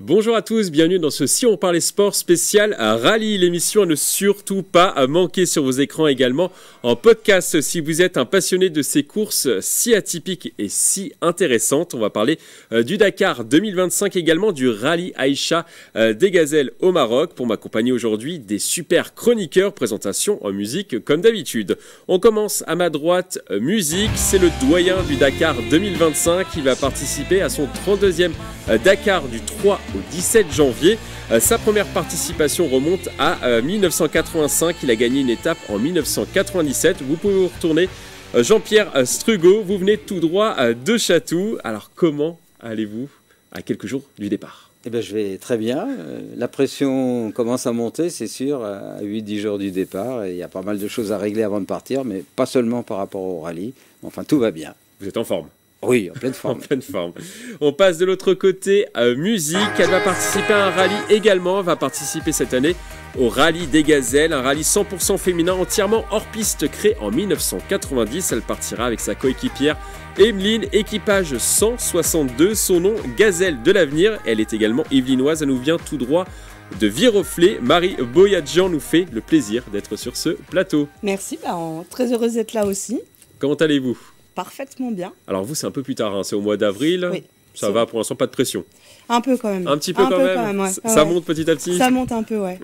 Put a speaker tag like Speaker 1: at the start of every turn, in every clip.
Speaker 1: Bonjour à tous, bienvenue dans ce Si on parlait sport spécial à Rallye, l'émission à ne surtout pas manquer sur vos écrans également en podcast. Si vous êtes un passionné de ces courses si atypiques et si intéressantes, on va parler du Dakar 2025 également, du Rallye Aïcha des Gazelles au Maroc. Pour m'accompagner aujourd'hui, des super chroniqueurs, présentation en musique comme d'habitude. On commence à ma droite, musique, c'est le doyen du Dakar 2025 qui va participer à son 32e Dakar du 3 au 17 janvier. Sa première participation remonte à 1985. Il a gagné une étape en 1997. Vous pouvez vous retourner. Jean-Pierre Strugo, vous venez tout droit de Chatou. Alors comment allez-vous à quelques jours du départ ?
Speaker 2: Eh bien, je vais très bien. La pression commence à monter, c'est sûr, à 8-10 jours du départ. Et il y a pas mal de choses à régler avant de partir, mais pas seulement par rapport au rallye. Enfin, tout va bien.
Speaker 1: Vous êtes en forme ?
Speaker 2: Oui, en pleine forme.
Speaker 1: En pleine forme. On passe de l'autre côté à musique. Elle va participer à un rallye également. Elle va participer cette année au Rallye des Gazelles, un rallye 100% féminin entièrement hors piste créé en 1990. Elle partira avec sa coéquipière Emeline, équipage 162. Son nom, Gazelle de l'avenir. Elle est également yvelinoise. Elle nous vient tout droit de Viroflay. Marie Boyadjian nous fait le plaisir d'être sur ce plateau.
Speaker 3: Merci, très heureuse d'être là aussi.
Speaker 1: Comment allez-vous ?
Speaker 3: Parfaitement bien.
Speaker 1: Alors vous, c'est un peu plus tard, hein. C'est au mois d'avril.
Speaker 3: Oui.
Speaker 1: Ça va, pour l'instant, pas de pression.
Speaker 3: Un peu quand même.
Speaker 1: Un petit peu quand même,
Speaker 3: ouais.
Speaker 1: Ça monte petit à petit.
Speaker 3: Ça monte un peu, ouais.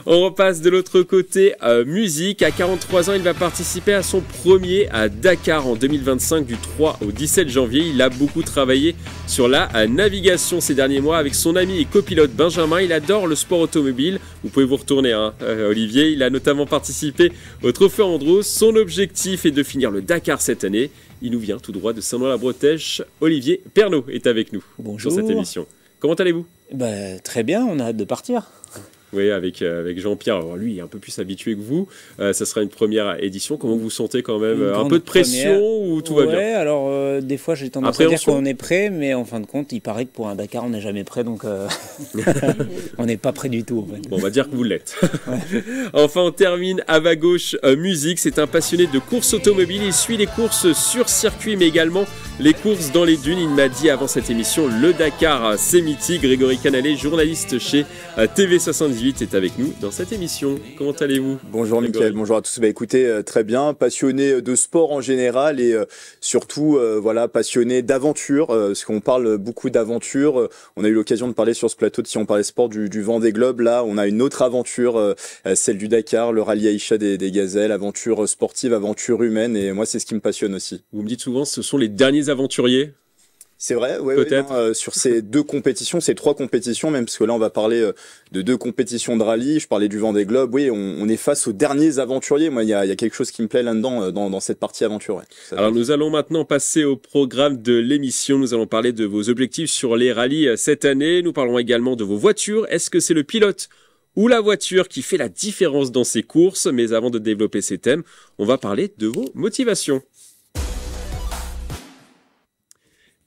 Speaker 1: On repasse de l'autre côté, musique. À 43 ans, il va participer à son premier à Dakar en 2025 du 3 au 17 janvier. Il a beaucoup travaillé sur la navigation ces derniers mois avec son ami et copilote Benjamin. Il adore le sport automobile. Vous pouvez vous retourner, Olivier. Il a notamment participé au Trophée Andros. Son objectif est de finir le Dakar cette année. Il nous vient tout droit de Saint-Ouen-la-Bretèche. Olivier Pernaut est avec nous.
Speaker 4: Bonjour.
Speaker 1: Sur cette émission. Comment allez-vous ?
Speaker 4: Très bien, on a hâte de partir.
Speaker 1: Oui, avec Jean-Pierre. Alors lui, il est un peu plus habitué que vous. Ça sera une première édition. Comment vous sentez quand même ? Un peu de pression ou tout va bien ?
Speaker 4: Ouais, alors des fois j'ai tendance à dire qu'on est prêt, mais en fin de compte, il paraît que pour un Dakar, on n'est jamais prêt, donc on n'est pas prêt du tout. En fait.
Speaker 1: Bon, on va dire que vous l'êtes.
Speaker 4: Ouais.
Speaker 1: Enfin, on termine à ma gauche, musique. C'est un passionné de course automobile. Il suit les courses sur circuit, mais également les courses dans les dunes. Il m'a dit avant cette émission, le Dakar, c'est mythique. Grégory Canalé, journaliste chez TV78, est avec nous dans cette émission. Comment allez-vous ?
Speaker 5: Bonjour Mickaël, bonjour à tous. Écoutez, très bien, passionné de sport en général et surtout passionné d'aventure, parce qu'on parle beaucoup d'aventure. On a eu l'occasion de parler sur ce plateau de Si on parlait sport du Vendée Globe. Là, on a une autre aventure, celle du Dakar, le Rallye Aïcha des Gazelles, aventure sportive, aventure humaine, et moi c'est ce qui me passionne aussi.
Speaker 1: Vous me dites souvent, ce sont les derniers aventuriers.
Speaker 5: C'est vrai,
Speaker 1: peut-être.
Speaker 5: sur ces trois compétitions même, parce que là on va parler de deux compétitions de rallye. Je parlais du Vendée Globe. Oui, on est face aux derniers aventuriers. Moi, il y a quelque chose qui me plaît là-dedans, dans cette partie aventure. Ouais.
Speaker 1: Alors nous allons maintenant passer au programme de l'émission. Nous allons parler de vos objectifs sur les rallyes cette année. Nous parlerons également de vos voitures. Est-ce que c'est le pilote ou la voiture qui fait la différence dans ces courses ? Mais avant de développer ces thèmes, on va parler de vos motivations.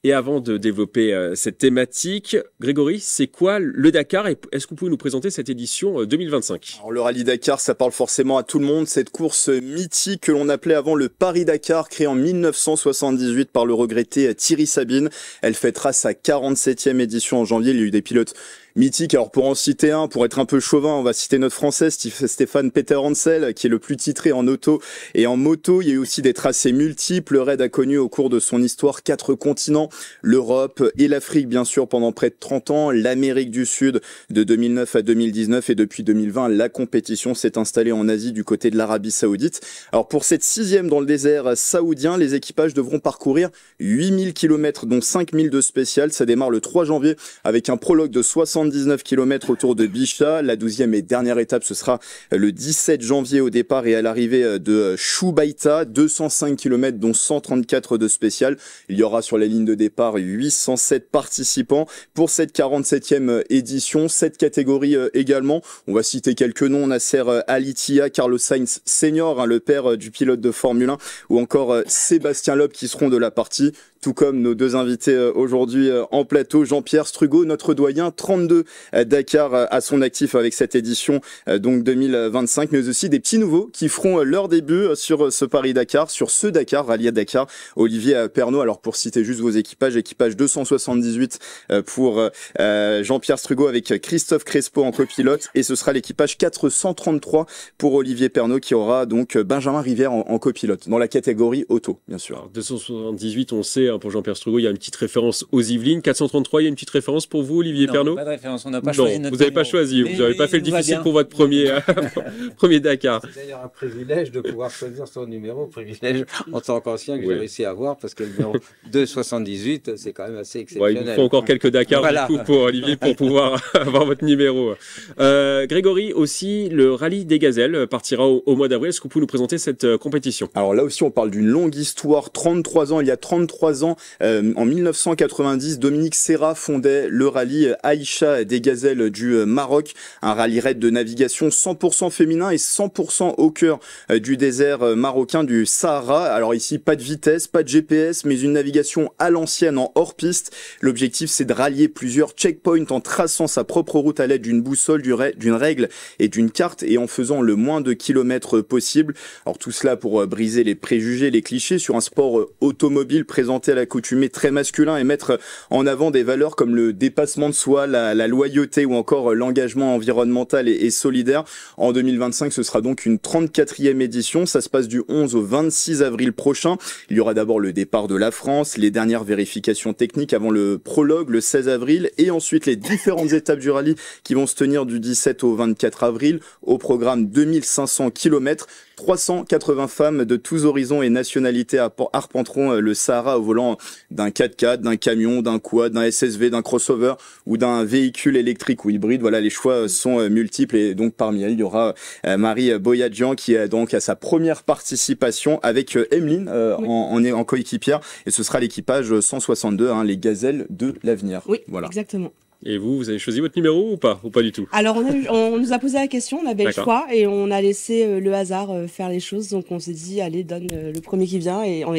Speaker 1: Et avant de développer cette thématique, Grégory, c'est quoi le Dakar et est-ce que vous pouvez nous présenter cette édition 2025 ?
Speaker 5: Alors, le Rallye Dakar, ça parle forcément à tout le monde. Cette course mythique que l'on appelait avant le Paris-Dakar, créée en 1978 par le regretté Thierry Sabine. Elle fêtera sa 47e édition en janvier. Il y a eu des pilotes mythique. Alors pour en citer un, pour être un peu chauvin, on va citer notre Français Stéphane Peter Hansel, qui est le plus titré en auto et en moto. Il y a eu aussi des tracés multiples. Le raid a connu au cours de son histoire 4 continents, l'Europe et l'Afrique bien sûr pendant près de 30 ans, l'Amérique du Sud de 2009 à 2019 et depuis 2020 la compétition s'est installée en Asie du côté de l'Arabie Saoudite. Alors pour cette 6e dans le désert saoudien, les équipages devront parcourir 8000 km dont 5000 de spécial. Ça démarre le 3 janvier avec un prologue de 79 km autour de Bicha. La 12e et dernière étape, ce sera le 17 janvier au départ et à l'arrivée de Choubaïta, 205 km dont 134 de spécial. Il y aura sur la ligne de départ 807 participants pour cette 47e édition, 7 catégories également. On va citer quelques noms, Nasser Al-Attiyah, Carlos Sainz Senior, le père du pilote de Formule 1, ou encore Sébastien Loeb qui seront de la partie, tout comme nos deux invités aujourd'hui en plateau, Jean-Pierre Strugo, notre doyen, 32 32 Dakar à son actif avec cette édition donc 2025, mais aussi des petits nouveaux qui feront leur début sur ce Paris-Dakar, sur ce Dakar, Rallye à Dakar. Olivier Pernaut, alors pour citer juste vos équipages, équipage 278 pour Jean-Pierre Strugo avec Christophe Crespo en copilote, et ce sera l'équipage 433 pour Olivier Pernaut qui aura donc Benjamin Rivière en copilote, dans la catégorie auto, bien sûr.
Speaker 1: Alors, 278, on sait, pour Jean-Pierre Strugo, il y a une petite référence aux Yvelines. 433, il y a une petite référence pour vous, Olivier Pernaut?
Speaker 4: Pas de référence, on n'a pas choisi notre
Speaker 1: vous n'avez pas choisi, vous n'avez pas fait le difficile pour votre premier Dakar.
Speaker 2: C'est d'ailleurs un privilège de pouvoir choisir son numéro, privilège en tant qu'ancien que j'ai réussi à avoir, parce que le numéro 278, c'est quand même assez exceptionnel.
Speaker 1: Il vous faut encore quelques Dakar du coup, pour Olivier pour pouvoir avoir votre numéro. Grégory, aussi, le rallye des Gazelles partira au mois d'avril. Est-ce que vous pouvez nous présenter cette compétition?
Speaker 5: Alors là aussi, on parle d'une longue histoire. 33 ans, il y a 33 ans, en 1990, Dominique Serra fondait le rallye Aïcha des Gazelles du Maroc, un rallye raid de navigation 100% féminin et 100% au cœur du désert marocain du Sahara. Alors ici, pas de vitesse, pas de GPS, mais une navigation à l'ancienne en hors-piste. L'objectif, c'est de rallier plusieurs checkpoints en traçant sa propre route à l'aide d'une boussole, d'une règle et d'une carte, et en faisant le moins de kilomètres possible. Alors tout cela pour briser les préjugés, les clichés sur un sport automobile présenté à l'accoutumée très masculin, et mettre en avant des valeurs comme le dépassement de soi, la loyauté ou encore l'engagement environnemental et solidaire. En 2025, ce sera donc une 34e édition. Ça se passe du 11 au 26 avril prochain. Il y aura d'abord le départ de la France, les dernières vérifications techniques avant le prologue le 16 avril, et ensuite les différentes étapes du rallye qui vont se tenir du 17 au 24 avril. Au programme 2500 km, 380 femmes de tous horizons et nationalités arpenteront le Sahara au volant d'un 4x4, d'un camion, d'un quad, d'un SSV, d'un crossover ou d'un véhicule électrique ou hybride. Voilà, les choix sont multiples, et donc parmi elles, il y aura Marie Boyadjian qui a donc à sa première participation avec Emeline en coéquipière, et ce sera l'équipage 162, les Gazelles de l'avenir.
Speaker 3: Oui,
Speaker 5: voilà.
Speaker 3: Exactement.
Speaker 1: Et vous avez choisi votre numéro ou pas du tout?
Speaker 3: Alors, on nous a posé la question, on avait le choix, et on a laissé le hasard faire les choses. Donc, on s'est dit, allez, donne le premier qui vient. Et en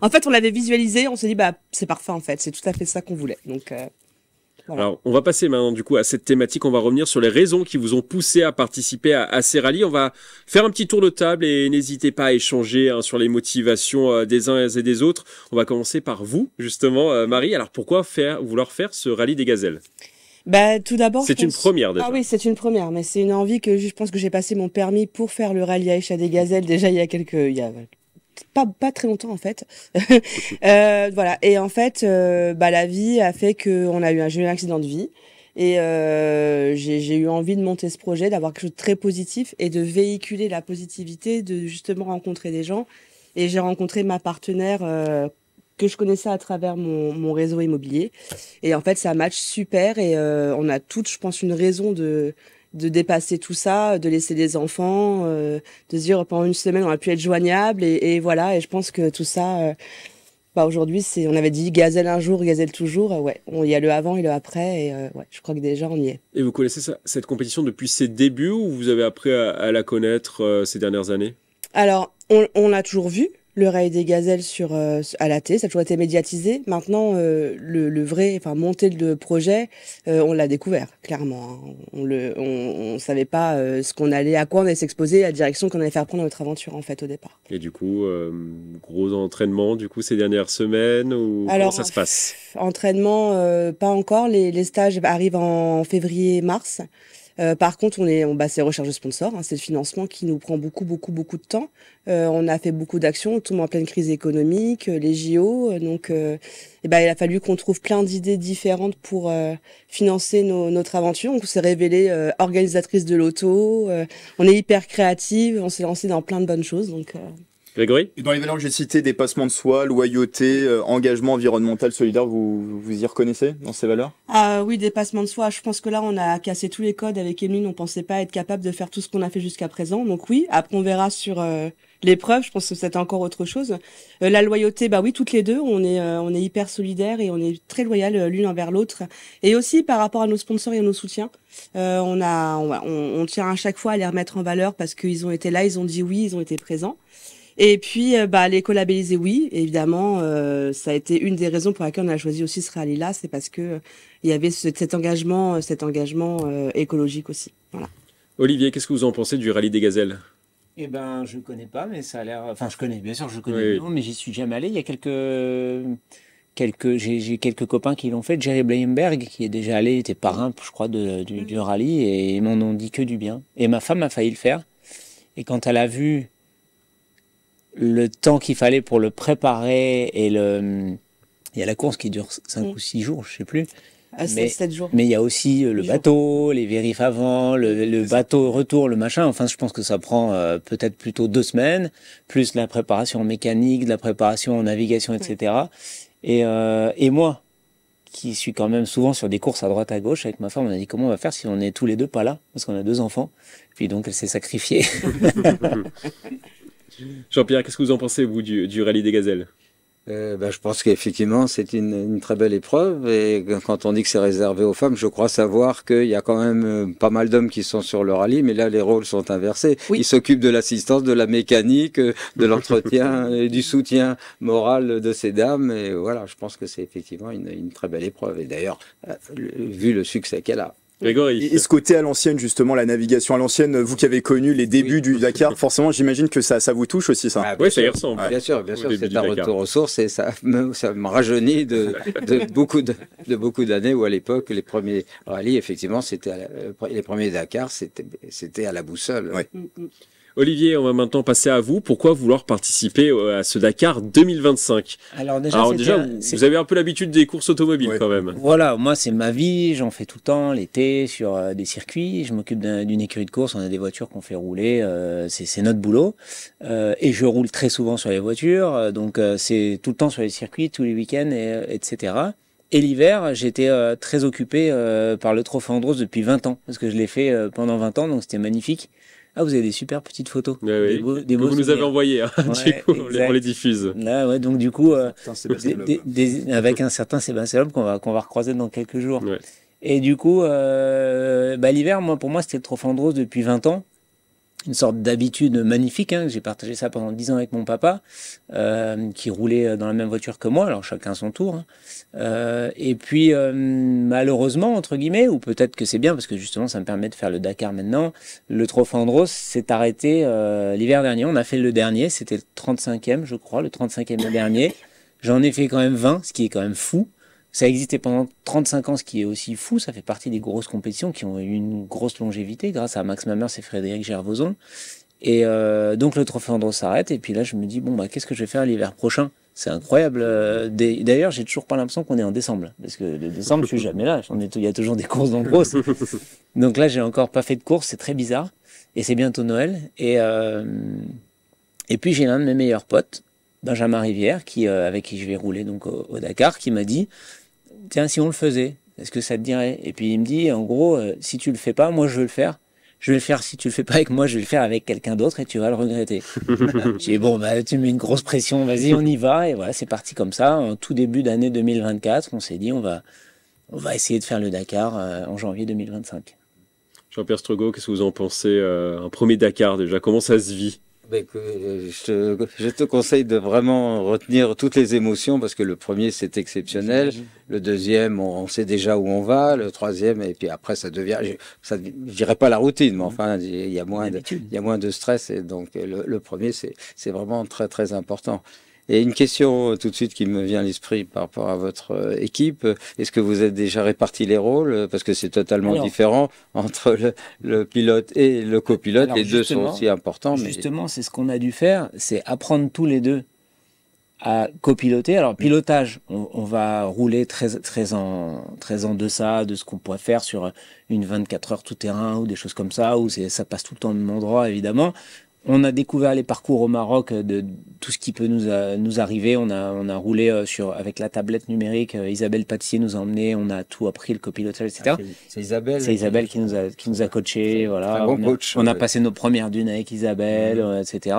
Speaker 3: fait, on l'avait visualisé, on s'est dit, c'est parfait, en fait. C'est tout à fait ça qu'on voulait. Donc, voilà.
Speaker 1: Alors, on va passer maintenant du coup à cette thématique. On va revenir sur les raisons qui vous ont poussé à participer à ces rallyes. On va faire un petit tour de table, et n'hésitez pas à échanger sur les motivations des uns et des autres. On va commencer par vous, justement, Marie. Alors, pourquoi vouloir faire ce rallye des Gazelles?
Speaker 3: Tout d'abord,
Speaker 1: c'est une première déjà.
Speaker 3: Ah oui, c'est une première, mais c'est une envie que je pense que j'ai passé mon permis pour faire le rallye Aïcha des Gazelles déjà il y a pas très longtemps en fait. Voilà, et en fait la vie a fait que j'ai eu un accident de vie, et j'ai eu envie de monter ce projet, d'avoir quelque chose de très positif et de véhiculer la positivité, de justement rencontrer des gens, et j'ai rencontré ma partenaire que je connaissais à travers mon réseau immobilier. Et en fait, ça match super, et on a toutes, je pense, une raison de dépasser tout ça, de laisser des enfants, de se dire pendant une semaine, on a pu être joignable, et voilà. Et je pense que tout ça, aujourd'hui, on avait dit Gazelle un jour, Gazelle toujours. Il y a le avant et le après, et je crois que déjà, on y est.
Speaker 1: Et vous connaissez cette compétition depuis ses débuts, ou vous avez appris à la connaître ces dernières années?
Speaker 3: Alors, on l'a toujours vu, le rallye des Gazelles à la télé, ça a toujours été médiatisé. Maintenant, monter le projet, on l'a découvert, clairement. On savait pas à quoi on allait s'exposer, la direction qu'on allait faire prendre à notre aventure, en fait, au départ.
Speaker 1: Et du coup, gros entraînement, ces dernières semaines, ou comment ça se passe?
Speaker 3: Entraînement, pas encore. Les stages arrivent en février-mars. Par contre, c'est recherche de sponsors, c'est le financement qui nous prend beaucoup de temps. On a fait beaucoup d'actions, on tombe en pleine crise économique, les JO, donc il a fallu qu'on trouve plein d'idées différentes pour financer notre aventure. On s'est révélé organisatrice de l'auto, on est hyper créative, on s'est lancé dans plein de bonnes choses, donc.
Speaker 1: Grégory?
Speaker 5: Dans les valeurs que j'ai citées, dépassement de soi, loyauté, engagement environnemental, solidaire, vous y reconnaissez dans ces valeurs?
Speaker 3: Ah oui, dépassement de soi. Je pense que là, on a cassé tous les codes avec Emeline. On pensait pas être capable de faire tout ce qu'on a fait jusqu'à présent. Donc oui, après on verra sur l'épreuve. Je pense que c'était encore autre chose. La loyauté, oui, toutes les deux, on est hyper solidaires, et on est très loyales l'une envers l'autre. Et aussi par rapport à nos sponsors et à nos soutiens. On tient à chaque fois à les remettre en valeur, parce qu'ils ont été là, ils ont dit oui, ils ont été présents. Et puis, l'éco-labellisé, oui, évidemment, ça a été une des raisons pour laquelle on a choisi aussi ce rallye-là, c'est parce que il y avait cet engagement écologique aussi. Voilà.
Speaker 1: Olivier, qu'est-ce que vous en pensez du rallye des gazelles?
Speaker 4: Eh ben, je connais pas, mais ça a l'air. Enfin, je connais, bien sûr, je connais le nom, mais j'y suis jamais allé. Il y a j'ai quelques copains qui l'ont fait. Jerry Blaenberg, qui est déjà allé, était parrain, je crois, du rallye, et ils m'en ont dit que du bien. Et ma femme a failli le faire. Et quand elle a vu le temps qu'il fallait pour le préparer et il y a la course qui dure 5 ou 6 jours, je sais plus.
Speaker 3: Mais 7 jours.
Speaker 4: Mais il y a aussi le bateau, les vérifs avant, le bateau retour, le machin. Enfin, je pense que ça prend peut-être plutôt 2 semaines, plus la préparation mécanique, la préparation en navigation, etc. Et moi, qui suis quand même souvent sur des courses à droite à gauche avec ma femme, on a dit comment on va faire si on est tous les deux pas là, parce qu'on a 2 enfants. Puis donc elle s'est sacrifiée.
Speaker 1: Jean-Pierre, qu'est-ce que vous en pensez, vous, du rallye des gazelles?
Speaker 2: Je pense qu'effectivement, c'est une très belle épreuve. Et quand on dit que c'est réservé aux femmes, je crois savoir qu'il y a quand même pas mal d'hommes qui sont sur le rallye, mais là, les rôles sont inversés. Oui. Ils s'occupent de l'assistance, de la mécanique, de l'entretien et du soutien moral de ces dames. Et voilà, je pense que c'est effectivement une très belle épreuve. Et d'ailleurs, vu le succès qu'elle a.
Speaker 1: Grégory.
Speaker 5: Et ce côté à l'ancienne, justement, la navigation à l'ancienne, vous qui avez connu les débuts du Dakar, forcément, j'imagine que ça vous touche aussi, ça.
Speaker 1: Oui, ça y ressemble.
Speaker 2: Bien sûr, c'est un retour aux sources et ça me rajeunit de beaucoup d'années où à l'époque, les premiers rallyes, effectivement, les premiers Dakar, c'était à la boussole.
Speaker 5: Ouais.
Speaker 1: Olivier, on va maintenant passer à vous. Pourquoi vouloir participer à ce Dakar 2025?
Speaker 4: Alors déjà,
Speaker 1: vous avez un peu l'habitude des courses automobiles quand même.
Speaker 4: Voilà, moi c'est ma vie, j'en fais tout le temps, l'été, sur des circuits. Je m'occupe d'une écurie de course, on a des voitures qu'on fait rouler, c'est notre boulot. Et je roule très souvent sur les voitures, donc c'est tout le temps sur les circuits, tous les week-ends, etc. Et l'hiver, j'étais très occupé par le Trophée Andros depuis 20 ans, parce que je l'ai fait pendant 20 ans, donc c'était magnifique. Ah, vous avez des super petites photos.
Speaker 1: Ouais, des beaux vous nous avez envoyé, hein, du coup, on les diffuse.
Speaker 4: Là, ouais, donc du coup, avec un certain Sébastien Loeb qu'on va recroiser dans quelques jours. Ouais. Et du coup, l'hiver, pour moi, c'était le Trophée Andros depuis 20 ans. Une sorte d'habitude magnifique, hein. J'ai partagé ça pendant 10 ans avec mon papa, qui roulait dans la même voiture que moi, alors chacun son tour. Hein. Et puis, malheureusement, entre guillemets, ou peut-être que c'est bien, parce que justement, ça me permet de faire le Dakar maintenant, le Trophée Andros s'est arrêté l'hiver dernier. On a fait le dernier, c'était le 35e, je crois, le 35e dernier. J'en ai fait quand même 20, ce qui est quand même fou. Ça a existé pendant 35 ans, ce qui est aussi fou. Ça fait partie des grosses compétitions qui ont eu une grosse longévité grâce à Max Mamers et Frédéric Gervoson. Et donc le Trophée Andros s'arrête. Et puis là, je me dis, qu'est-ce que je vais faire l'hiver prochain? C'est incroyable. D'ailleurs, j'ai toujours pas l'impression qu'on est en décembre. Parce que le décembre, je suis jamais là. Il y a toujours des courses d'Andros. Donc là, j'ai encore pas fait de course. C'est très bizarre. Et c'est bientôt Noël. Et puis, j'ai l'un de mes meilleurs potes, Benjamin Rivière, avec qui je vais rouler donc au Dakar, qui m'a dit... Tiens, si on le faisait, est-ce que ça te dirait? Et puis il me dit, en gros, si tu le fais pas, moi je veux le faire. Je vais le faire si tu le fais pas avec moi, je vais le faire avec quelqu'un d'autre et tu vas le regretter. J'ai dit, tu mets une grosse pression, vas-y, on y va. Et voilà, c'est parti comme ça. En tout début d'année 2024, on s'est dit, on va essayer de faire le Dakar en janvier 2025.
Speaker 1: Jean-Pierre Strogo, qu'est-ce que vous en pensez? Un premier Dakar déjà, comment ça se vit?
Speaker 2: Je te conseille de vraiment retenir toutes les émotions parce que le premier c'est exceptionnel, le deuxième on sait déjà où on va, le troisième et puis après ça devient, je dirais pas la routine, mais enfin il y a moins de stress et donc le premier c'est vraiment très très important. Et une question tout de suite qui me vient à l'esprit par rapport à votre équipe. Est-ce que vous avez déjà réparti les rôles? Parce que c'est totalement différent entre le pilote et le copilote. Les deux sont aussi importants.
Speaker 4: Justement, c'est ce qu'on a dû faire, c'est apprendre tous les deux à copiloter. Alors, pilotage, on va rouler très en deçà de ce qu'on pourrait faire sur une 24 heures tout terrain ou des choses comme ça, où ça passe tout le temps au même endroit, évidemment. On a découvert les parcours au Maroc de tout ce qui peut nous arriver. On a roulé avec la tablette numérique. Isabelle Patissier nous a emmenés. On a tout appris, le copilotage, etc.
Speaker 2: C'est Isabelle.
Speaker 4: C'est Isabelle qui nous a coachés. Voilà. On a passé nos premières dunes avec Isabelle, etc.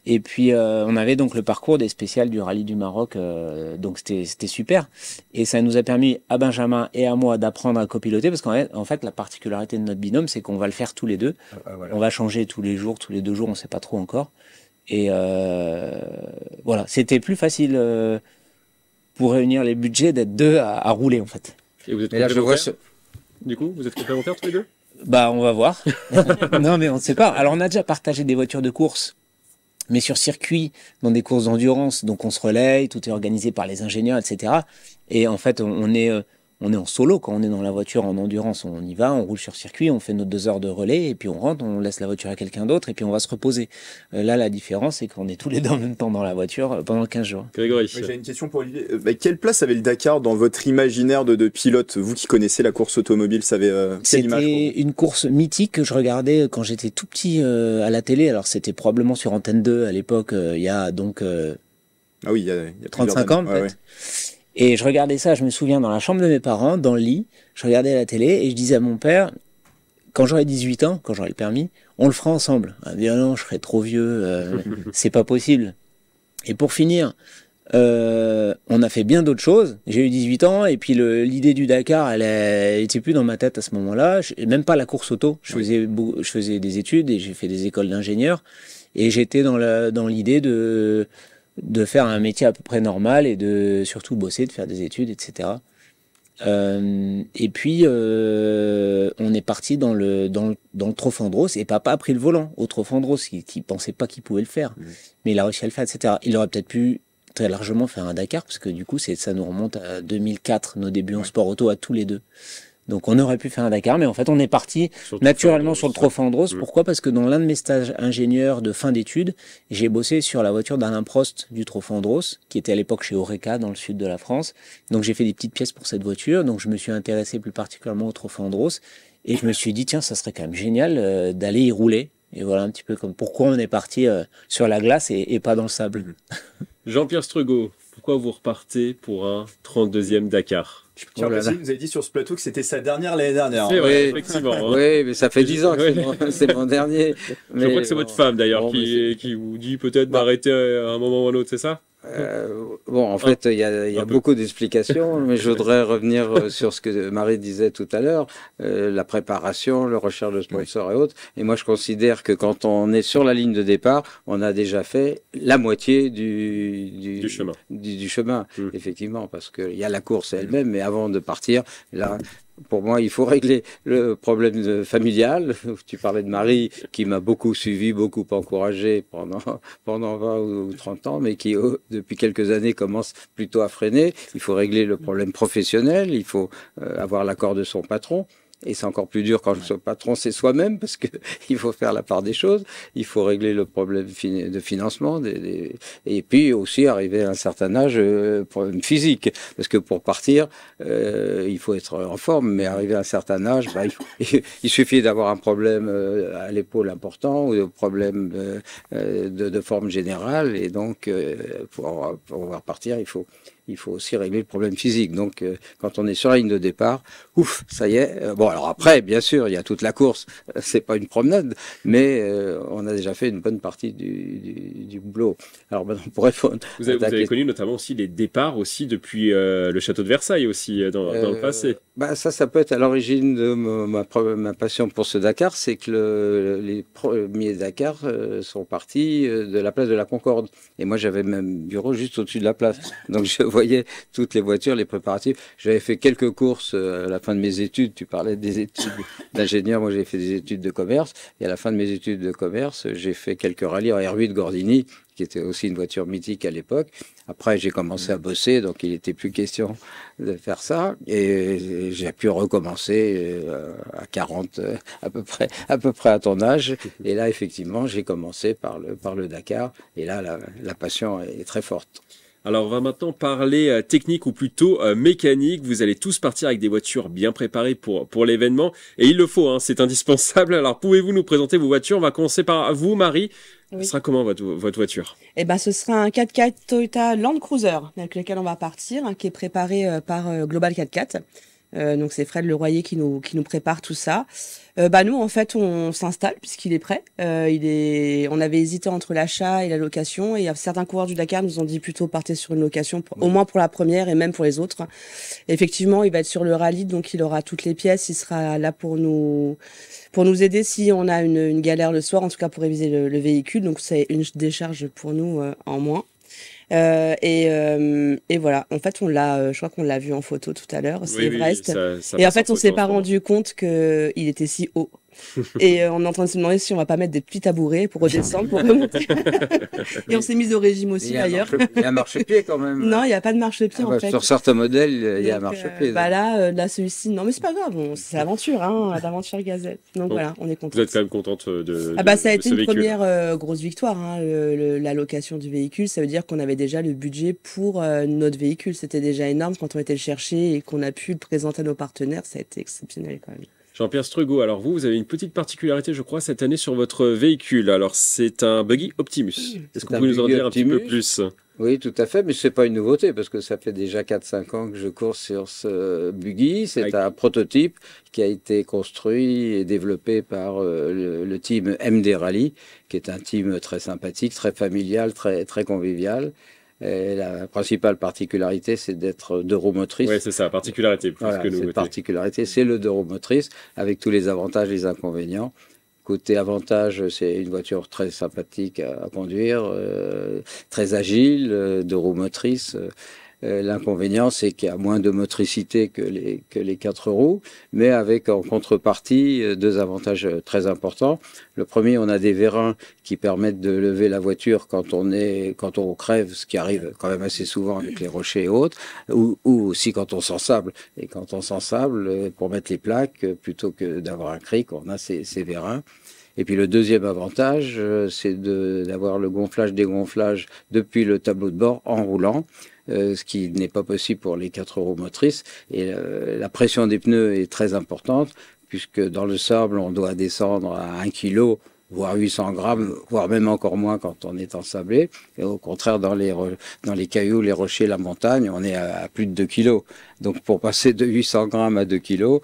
Speaker 4: Et puis on avait donc le parcours des spéciales du rallye du Maroc, donc c'était super. Et ça nous a permis à Benjamin et à moi d'apprendre à copiloter, parce qu'en fait la particularité de notre binôme, c'est qu'on va le faire tous les deux. Voilà. On va changer tous les jours, tous les 2 jours, on sait pas trop encore. Et voilà, c'était plus facile pour réunir les budgets d'être deux à rouler en fait.
Speaker 1: Et vous êtes complémentaires du coup, vous êtes complémentaires tous les deux?
Speaker 4: Bah, on va voir. Non, mais on ne sait pas. Alors, on a déjà partagé des voitures de course, mais sur circuit, dans des courses d'endurance. Donc, on se relaye, tout est organisé par les ingénieurs, etc. Et en fait, on est en solo quand on est dans la voiture en endurance. On y va, on roule sur circuit, on fait nos 2 heures de relais, et puis on rentre, on laisse la voiture à quelqu'un d'autre, et puis on va se reposer. Là, la différence, c'est qu'on est tous les deux en même temps dans la voiture pendant 15 jours.
Speaker 1: Grégory.
Speaker 5: Oui, j'ai une question pour Olivier. Quelle place avait le Dakar dans votre imaginaire de pilote? Vous qui connaissez la course automobile, savez quelle image?
Speaker 4: C'était une course mythique que je regardais quand j'étais tout petit à la télé. Alors, c'était probablement sur Antenne 2 à l'époque, il y a donc
Speaker 5: ah oui, il y a
Speaker 4: 35 ans peut-être. Ouais. Et je regardais ça, je me souviens, dans la chambre de mes parents, dans le lit, je regardais la télé et je disais à mon père, quand j'aurai 18 ans, quand j'aurai le permis, on le fera ensemble. Il me dit, non, je serai trop vieux, c'est pas possible. Et pour finir, on a fait bien d'autres choses. J'ai eu 18 ans et puis l'idée du Dakar, elle était plus dans ma tête à ce moment-là. Même pas la course auto. Je faisais des études et j'ai fait des écoles d'ingénieur. Et j'étais dans l'idée de faire un métier à peu près normal et de surtout bosser, de faire des études, etc. Et puis on est parti dans le Trofandros et papa a pris le volant au Trofandros, qui pensait pas qu'il pouvait le faire, mais il a réussi à le faire, etc. Il aurait peut-être pu très largement faire un Dakar parce que du coup ça nous remonte à 2004, nos débuts en sport auto à tous les deux. Donc on aurait pu faire un Dakar, mais en fait on est parti naturellement sur le Trofandros. Pourquoi? Parce que dans l'un de mes stages ingénieurs de fin d'études, j'ai bossé sur la voiture d'Alain Prost du Trofandros, qui était à l'époque chez Oreca dans le sud de la France. Donc j'ai fait des petites pièces pour cette voiture, donc je me suis intéressé plus particulièrement au Trofandros, et je me suis dit tiens, ça serait quand même génial d'aller y rouler. Et voilà un petit peu comme pourquoi on est parti sur la glace et pas dans le sable.
Speaker 1: Jean-Pierre Stregot, pourquoi vous repartez pour un 32e Dakar?
Speaker 5: Tiens, vous avez dit sur ce plateau que c'était sa dernière l'année dernière.
Speaker 1: C'est vrai, effectivement.
Speaker 2: Oui, mais ça fait 10 ans que c'est mon dernier.
Speaker 1: Je crois que c'est votre femme d'ailleurs qui vous dit peut-être d'arrêter à un moment ou à un autre, c'est ça?
Speaker 2: Bon, en fait, il y a beaucoup d'explications, mais je voudrais revenir sur ce que Marie disait tout à l'heure, la préparation, le recherche de sponsors et autres. Et moi, je considère que quand on est sur la ligne de départ, on a déjà fait la moitié du chemin. Du chemin, effectivement, parce qu'il y a la course elle-même, mais avant de partir, là, pour moi, il faut régler le problème familial. Tu parlais de Marie, qui m'a beaucoup suivi, beaucoup encouragé pendant 20 ou 30 ans, mais qui, depuis quelques années, commence plutôt à freiner. Il faut régler le problème professionnel, il faut avoir l'accord de son patron. Et c'est encore plus dur quand le patron, c'est soi-même, parce que il faut faire la part des choses. Il faut régler le problème de financement, et puis aussi arriver à un certain âge, problème physique. Parce que pour partir, il faut être en forme, mais arriver à un certain âge, il suffit d'avoir un problème à l'épaule important, ou un problème de forme générale. Et donc, pour pouvoir partir, il faut aussi régler le problème physique. Donc, quand on est sur la ligne de départ, ouf, ça y est. Bon, alors après, bien sûr, il y a toute la course. C'est pas une promenade, mais on a déjà fait une bonne partie du boulot. Alors maintenant, pour répondre,
Speaker 1: vous avez connu notamment aussi les départs aussi depuis le château de Versailles aussi dans le passé.
Speaker 2: Ça peut être à l'origine de ma passion pour ce Dakar, c'est que les premiers Dakar sont partis de la place de la Concorde. Et moi, j'avais même bureau juste au-dessus de la place. Donc, je voyais toutes les voitures, les préparatifs. J'avais fait quelques courses à la fin de mes études. Tu parlais des études d'ingénieur. Moi, j'ai fait des études de commerce. Et à la fin de mes études de commerce, j'ai fait quelques rallyes en R8 Gordini, qui était aussi une voiture mythique à l'époque. Après, j'ai commencé à bosser, donc il n'était plus question de faire ça. Et j'ai pu recommencer à 40, à peu près à ton âge. Et là, effectivement, j'ai commencé par le Dakar. Et là, la passion est très forte.
Speaker 1: Alors, on va maintenant parler technique ou plutôt mécanique. Vous allez tous partir avec des voitures bien préparées pour l'événement. Et il le faut, hein, c'est indispensable. Alors, pouvez-vous nous présenter vos voitures? On va commencer par vous, Marie. Oui. Ce sera comment votre voiture?
Speaker 3: Ce sera un 4x4 Toyota Land Cruiser avec lequel on va partir, qui est préparé par Global 4x4. Donc c'est Fred Leroyer qui nous prépare tout ça. Nous en fait on s'installe puisqu'il est prêt. On avait hésité entre l'achat et la location et certains coureurs du Dakar nous ont dit plutôt partez sur une location au moins pour la première et même pour les autres. Effectivement, il va être sur le rallye donc il aura toutes les pièces, il sera là pour nous aider si on a une galère le soir, en tout cas pour réviser le véhicule. Donc c'est une décharge pour nous en moins. Et voilà, en fait je crois qu'on l'a vu en photo tout à l'heure, c'est Everest. Et en fait on s'est pas rendu compte que il était si haut. Et on est en train de se demander si on va pas mettre des petits tabourets pour redescendre, pour remonter. Et on s'est mis au régime aussi d'ailleurs.
Speaker 2: Il y a un marchepied quand même.
Speaker 3: Non, il n'y a pas de marchepied en fait.
Speaker 2: Sur certains modèles, il y a un marchepied.
Speaker 3: Là, celui-ci, non mais c'est pas grave, c'est l'aventure, l'aventure Gazelle. Donc voilà, on est content.
Speaker 1: Vous êtes quand même contente de
Speaker 3: ça a été une
Speaker 1: véhicule.
Speaker 3: Première grosse victoire, la location du véhicule. Ça veut dire qu'on avait déjà le budget pour notre véhicule. C'était déjà énorme quand on était le chercher et qu'on a pu le présenter à nos partenaires. Ça a été exceptionnel quand même.
Speaker 1: Jean-Pierre Strugo, alors vous avez une petite particularité, je crois, cette année sur votre véhicule. Alors, c'est un buggy Optimus. Est-ce que vous pouvez nous en dire un petit peu plus?
Speaker 2: Oui, tout à fait, mais c'est pas une nouveauté parce que ça fait déjà 4-5 ans que je cours sur ce buggy. C'est un prototype qui a été construit et développé par le team MD Rally, qui est un team très sympathique, très familial, très convivial. Et la principale particularité, c'est d'être deux roues motrices.
Speaker 1: Oui, c'est ça, particularité.
Speaker 2: Cette particularité, c'est le deux roues motrices, avec tous les avantages et les inconvénients. Côté avantage, c'est une voiture très sympathique à conduire, très agile, deux roues motrices. L'inconvénient, c'est qu'il y a moins de motricité que les 4 roues, mais avec en contrepartie 2 avantages très importants. Le premier, on a des vérins qui permettent de lever la voiture quand on crève, ce qui arrive quand même assez souvent avec les rochers et autres, ou aussi quand on s'ensable. Et quand on s'ensable, pour mettre les plaques, plutôt que d'avoir un cric, on a ces vérins. Et puis le deuxième avantage, c'est d'avoir le gonflage-dégonflage depuis le tableau de bord en roulant. Ce qui n'est pas possible pour les 4 roues motrices. Et la pression des pneus est très importante, puisque dans le sable, on doit descendre à 1 kg, voire 800 grammes, voire même encore moins quand on est ensablé. Et au contraire, dans les cailloux, les rochers, la montagne, on est à plus de 2 kg. Donc pour passer de 800 grammes à 2 kg,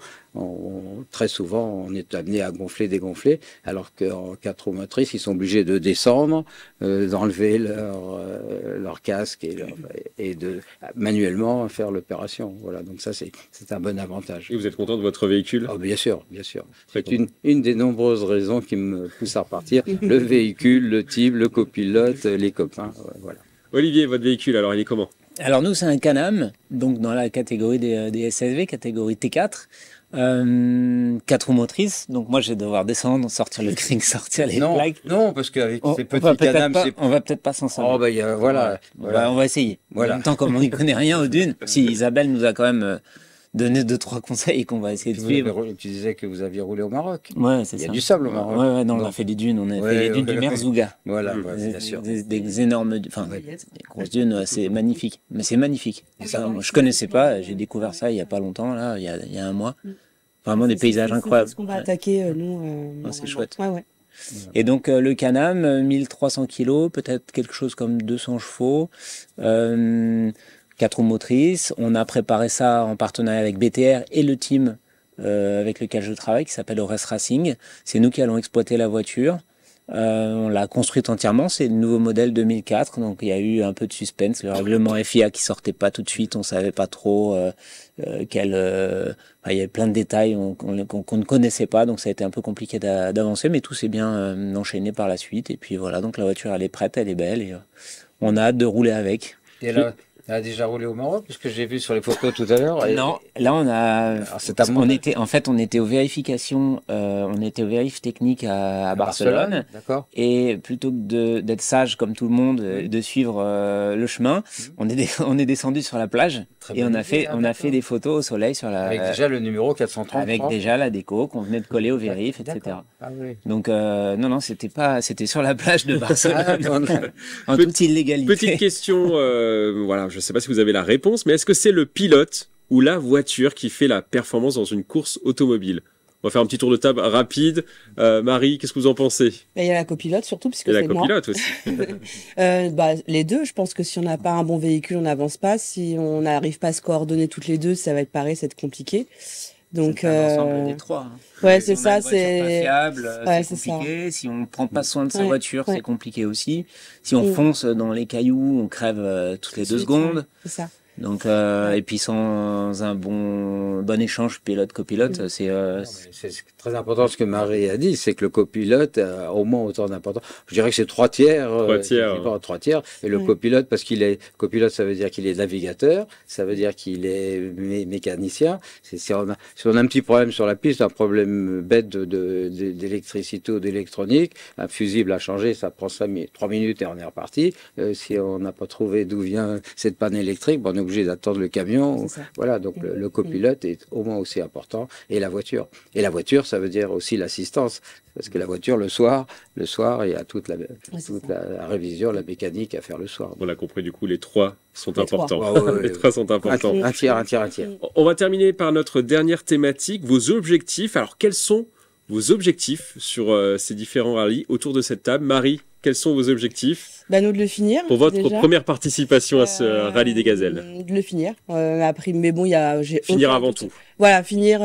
Speaker 2: très souvent, on est amené à gonfler, dégonfler, alors qu'en 4 roues motrices, ils sont obligés de descendre, d'enlever leur casque et de manuellement faire l'opération. Voilà, donc ça, c'est un bon avantage.
Speaker 1: Et vous êtes content de votre véhicule?
Speaker 2: Bien sûr, bien sûr. C'est une des nombreuses raisons qui me poussent à repartir. Le véhicule, le type, le copilote, les copains, voilà.
Speaker 1: Olivier, votre véhicule, alors il est comment?
Speaker 4: Alors nous, c'est un Can-Am, donc dans la catégorie des SSV, catégorie T4. 4 roues motrices, donc moi je vais devoir descendre, sortir le cric, sortir les plaques.
Speaker 2: Non, parce qu'avec ces petits Can-Am,
Speaker 4: on va peut-être pas s'en sortir.
Speaker 2: Voilà.
Speaker 4: On va essayer. Voilà. En même temps, comme on n'y connaît rien aux dunes, si Isabelle nous a quand même donné 2-3 conseils qu'on va essayer de suivre.
Speaker 2: Tu disais que vous aviez roulé au Maroc.
Speaker 4: Ouais, c'est ça.
Speaker 2: Il y a du sable au Maroc.
Speaker 4: Ouais, non, on a fait des dunes, on a fait les dunes du Merzouga.
Speaker 2: Voilà, bien sûr.
Speaker 4: Des énormes, des grosses dunes, c'est magnifique. Mais c'est magnifique. Ça, moi, je connaissais pas, j'ai découvert ça il y a pas longtemps, là, il y a un mois. Vraiment des paysages incroyables.
Speaker 3: C'est ce qu'on va attaquer, nous.
Speaker 4: C'est chouette.
Speaker 3: Ouais.
Speaker 4: Et donc, le Can-Am, 1300 kilos, peut-être quelque chose comme 200 chevaux, 4 roues motrices. On a préparé ça en partenariat avec BTR et le team avec lequel je travaille, qui s'appelle Ores Racing. C'est nous qui allons exploiter la voiture. On l'a construite entièrement, c'est le nouveau modèle 2004, donc il y a eu un peu de suspense, le règlement FIA qui sortait pas tout de suite, on savait pas trop il y avait plein de détails qu'on ne connaissait pas, donc ça a été un peu compliqué d'avancer, mais tout s'est bien enchaîné par la suite, et puis voilà, donc la voiture elle est prête, elle est belle, et on a hâte de rouler avec.
Speaker 2: Et là, elle a déjà roulé au Maroc, puisque j'ai vu sur les photos tout à l'heure.
Speaker 4: Non, là on était aux vérifications, on était aux vérifs techniques à Barcelone.
Speaker 2: D'accord.
Speaker 4: Et plutôt que d'être sage comme tout le monde, de suivre le chemin, on est descendu sur la plage et on a fait des photos au soleil sur la.
Speaker 2: Avec déjà le numéro 430.
Speaker 4: Avec déjà la déco qu'on venait de coller au vérif, etc.
Speaker 2: Ah, oui.
Speaker 4: Donc non, c'était sur la plage de Barcelone en toute illégalité.
Speaker 1: Petite question, voilà. Je ne sais pas si vous avez la réponse, mais est-ce que c'est le pilote ou la voiture qui fait la performance dans une course automobile? On va faire un petit tour de table rapide. Marie, qu'est-ce que vous en pensez?
Speaker 3: Il y a la copilote surtout, puisque
Speaker 1: Et la
Speaker 3: c'est moi.
Speaker 1: copilote aussi.
Speaker 3: Les deux, je pense que si on n'a pas un bon véhicule, on n'avance pas. Si on n'arrive pas à se coordonner toutes les deux, ça va être pareil, ça va être compliqué. Donc,
Speaker 4: c'est l'ensemble des trois.
Speaker 3: Ouais,
Speaker 4: si
Speaker 3: c'est
Speaker 4: on a
Speaker 3: ça,
Speaker 4: une voiture
Speaker 3: c'est
Speaker 4: pas fiable,
Speaker 3: ouais,
Speaker 4: c'est
Speaker 3: c'est
Speaker 4: compliqué.
Speaker 3: ça.
Speaker 4: Si on prend pas soin de sa
Speaker 3: Ouais,
Speaker 4: voiture,
Speaker 3: ouais.
Speaker 4: c'est compliqué aussi. Si on fonce dans les cailloux, on crève toutes les 2 secondes.
Speaker 3: C'est ça.
Speaker 4: Donc, et puis sans un bon échange pilote-copilote, c'est
Speaker 2: très important ce que Marie a dit, c'est que le copilote a au moins autant d'importance. Je dirais que c'est 3 tiers. 3 tiers. Et le copilote, parce qu'il est copilote, ça veut dire qu'il est navigateur, ça veut dire qu'il est mécanicien. Si on a un petit problème sur la piste, un problème bête d'électricité ou d'électronique, un fusible à changer, ça prend 3 minutes et on est reparti. Si on n'a pas trouvé d'où vient cette panne électrique, on est obligé d'attendre le camion. Voilà, donc le copilote est au moins aussi important. Et la voiture. Et la voiture, ça veut dire aussi l'assistance. Parce que la voiture, le soir, il y a toute la révision, la mécanique à faire le soir.
Speaker 1: On l'a compris, du coup, les trois sont importants.
Speaker 2: Les trois sont importants. Un tiers.
Speaker 1: On va terminer par notre dernière thématique, vos objectifs. Alors, quels sont vos objectifs sur ces différents rallyes autour de cette table? Marie, quels sont vos objectifs?
Speaker 3: Nous de le finir.
Speaker 1: Pour votre première participation à ce rallye des gazelles.
Speaker 3: De le finir. Après, mais bon,
Speaker 1: finir avant tout.
Speaker 3: Voilà, finir.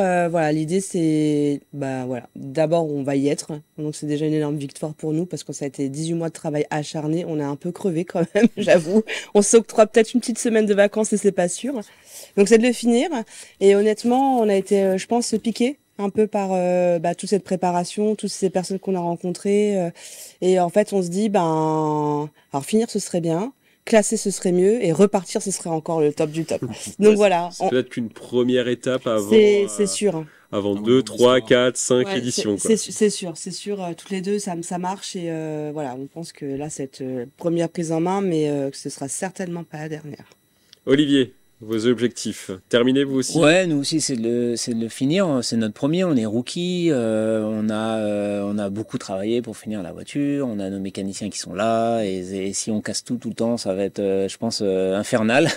Speaker 3: L'idée c'est, d'abord on va y être. Donc c'est déjà une énorme victoire pour nous parce que ça a été 18 mois de travail acharné. On est un peu crevé quand même, j'avoue. On s'octroie peut-être une petite semaine de vacances et c'est pas sûr. Donc c'est de le finir. Et honnêtement, on a été, je pense, piqué un peu par toute cette préparation, toutes ces personnes qu'on a rencontrées. Et en fait, on se dit, alors finir, ce serait bien. Classer, ce serait mieux. Et repartir, ce serait encore le top du top. Donc voilà.
Speaker 1: C'est peut-être qu'une première étape avant.
Speaker 3: C'est sûr.
Speaker 1: Avant 2, 3, 4, 5 éditions.
Speaker 3: C'est sûr. Toutes les deux, ça marche. Et on pense que là, cette première prise en main, mais que ce sera certainement pas la dernière.
Speaker 1: Olivier, vos objectifs, terminez vous aussi?
Speaker 4: Ouais, nous aussi, c'est de le finir. C'est notre premier, on est rookie. On a beaucoup travaillé pour finir la voiture. On a nos mécaniciens qui sont là. Et si on casse tout le temps, ça va être, je pense, infernal.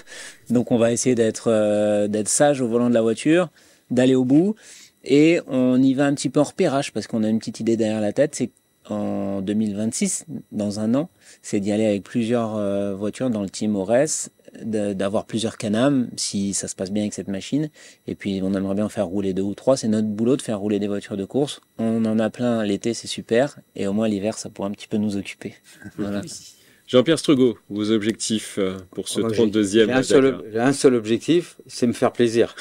Speaker 4: Donc, on va essayer d'être sage au volant de la voiture, d'aller au bout. Et on y va un petit peu en repérage parce qu'on a une petite idée derrière la tête. C'est en 2026, dans un an, c'est d'y aller avec plusieurs voitures dans le team ORES, d'avoir plusieurs Can-Am si ça se passe bien avec cette machine. Et puis on aimerait bien en faire rouler 2 ou 3. C'est notre boulot de faire rouler des voitures de course. On en a plein l'été, c'est super. Et au moins l'hiver, ça pourra un petit peu peu occuper. Voilà.
Speaker 1: Jean-Pierre Stregot, vos objectifs pour ce 32e
Speaker 2: J'ai un seul objectif, c'est me faire plaisir.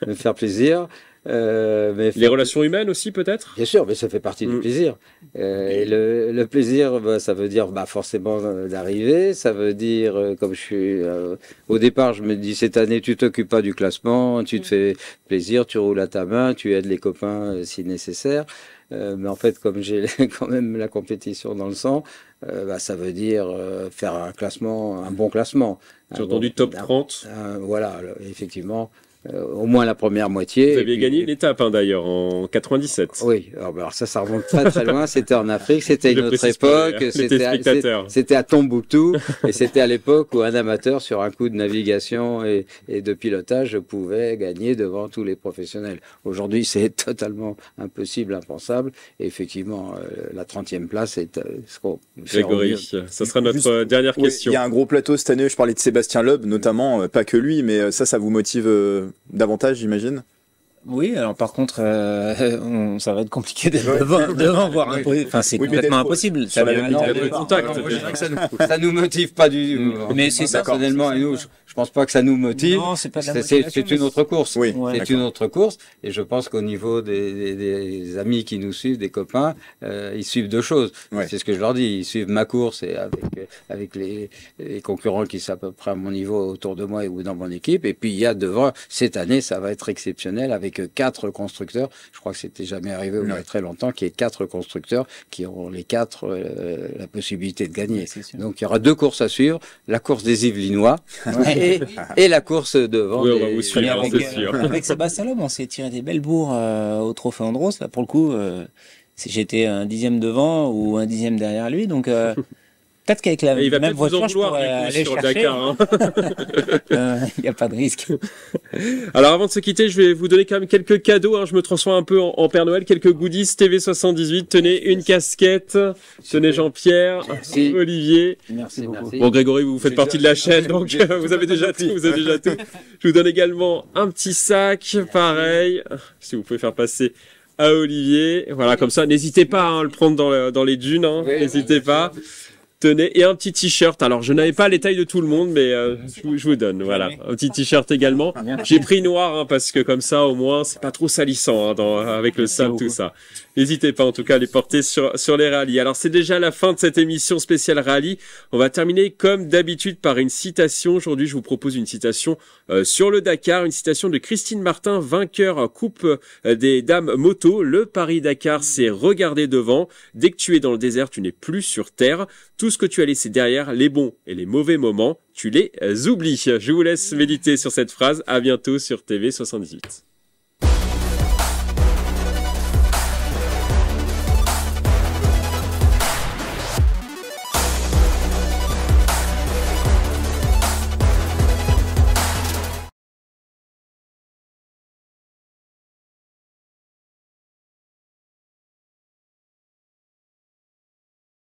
Speaker 2: Me faire plaisir.
Speaker 1: Les relations humaines aussi peut-être?
Speaker 2: Bien sûr, mais ça fait partie du plaisir. Et le plaisir, ça veut dire forcément d'arriver. Ça veut dire, comme je suis au départ, je me dis cette année, tu t'occupes pas du classement, tu te fais plaisir, tu roules à ta main, tu aides les copains si nécessaire. Mais en fait, comme j'ai quand même la compétition dans le sang, ça veut dire faire un bon classement.
Speaker 1: J'ai entendu top 30.
Speaker 2: Voilà, effectivement. Au moins la première moitié.
Speaker 1: Vous aviez gagné une étape d'ailleurs en 97.
Speaker 2: Oui, alors ça remonte très loin. C'était en Afrique, c'était une autre époque. C'était à Tombouctou et c'était à l'époque où un amateur sur un coup de navigation et de pilotage pouvait gagner devant tous les professionnels. Aujourd'hui, c'est totalement impossible, impensable. Et effectivement, la 30e place est ce qu'on fait.
Speaker 1: Grégory, ça sera notre dernière question.
Speaker 5: Il y a un gros plateau cette année. Je parlais de Sébastien Loeb notamment, pas que lui, mais ça vous motive davantage, j'imagine?
Speaker 4: Oui, alors par contre, ça va être compliqué d'être devant voir enfin, c'est complètement impossible.
Speaker 1: Ça
Speaker 2: nous motive pas du tout.
Speaker 4: Mais c'est ça.
Speaker 2: Personnellement, et nous, je pense pas que ça nous motive.
Speaker 4: Non, c'est pas
Speaker 2: c'est une autre course.
Speaker 5: Oui,
Speaker 2: c'est une autre course. Et je pense qu'au niveau des amis qui nous suivent, des copains, ils suivent deux choses. Ouais. C'est ce que je leur dis. Ils suivent ma course et avec les concurrents qui sont à peu près à mon niveau autour de moi ou dans mon équipe. Et puis il y a devant, cette année, ça va être exceptionnel avec 4 constructeurs. Je crois que c'était jamais arrivé il y a très longtemps qu'il y ait 4 constructeurs qui auront les 4 la possibilité de gagner. Donc il y aura 2 courses à suivre, la course des Yvelinois et la course devant.
Speaker 1: Oui, on va vous suivre, c'est sûr.
Speaker 4: Avec Sébastien Loeb, on s'est tiré des belles bourres au Trophée Andros. Là, pour le coup, j'étais un 10e devant ou un 10e derrière lui. Donc Peut-être qu'avec la
Speaker 1: il va
Speaker 4: même voiture, je
Speaker 1: vouloir
Speaker 4: pourrais aller
Speaker 1: sur
Speaker 4: chercher.
Speaker 1: Dakar.
Speaker 4: Il n'y a pas de risque.
Speaker 1: Alors avant de se quitter, je vais vous donner quand même quelques cadeaux. Hein. Je me transforme un peu en Père Noël. Quelques goodies TV78. Tenez une casquette. Tenez Jean-Pierre, Olivier.
Speaker 2: Merci beaucoup.
Speaker 1: Bon Grégory, vous faites partie de la chaîne, donc vous avez déjà tout. Vous avez déjà tout. Je vous donne également un petit sac, pareil. Si vous pouvez faire passer à Olivier. Voilà, comme ça, n'hésitez pas à le prendre dans les dunes. Hein. N'hésitez pas. Tenez, et un petit t-shirt. Alors, je n'avais pas les tailles de tout le monde, mais je vous donne. Voilà, un petit t-shirt également. J'ai pris noir hein, parce que comme ça, au moins, c'est pas trop salissant hein, avec le sable, tout ça. N'hésitez pas en tout cas à les porter sur les rallyes. Alors, c'est déjà la fin de cette émission spéciale rallye. On va terminer comme d'habitude par une citation. Aujourd'hui, je vous propose une citation sur le Dakar, une citation de Christine Martin, vainqueur Coupe des Dames Moto. Le Paris-Dakar, c'est regarder devant. Dès que tu es dans le désert, tu n'es plus sur terre. Tout ce que tu as laissé derrière, les bons et les mauvais moments, tu les oublies. Je vous laisse méditer sur cette phrase. À bientôt sur TV78.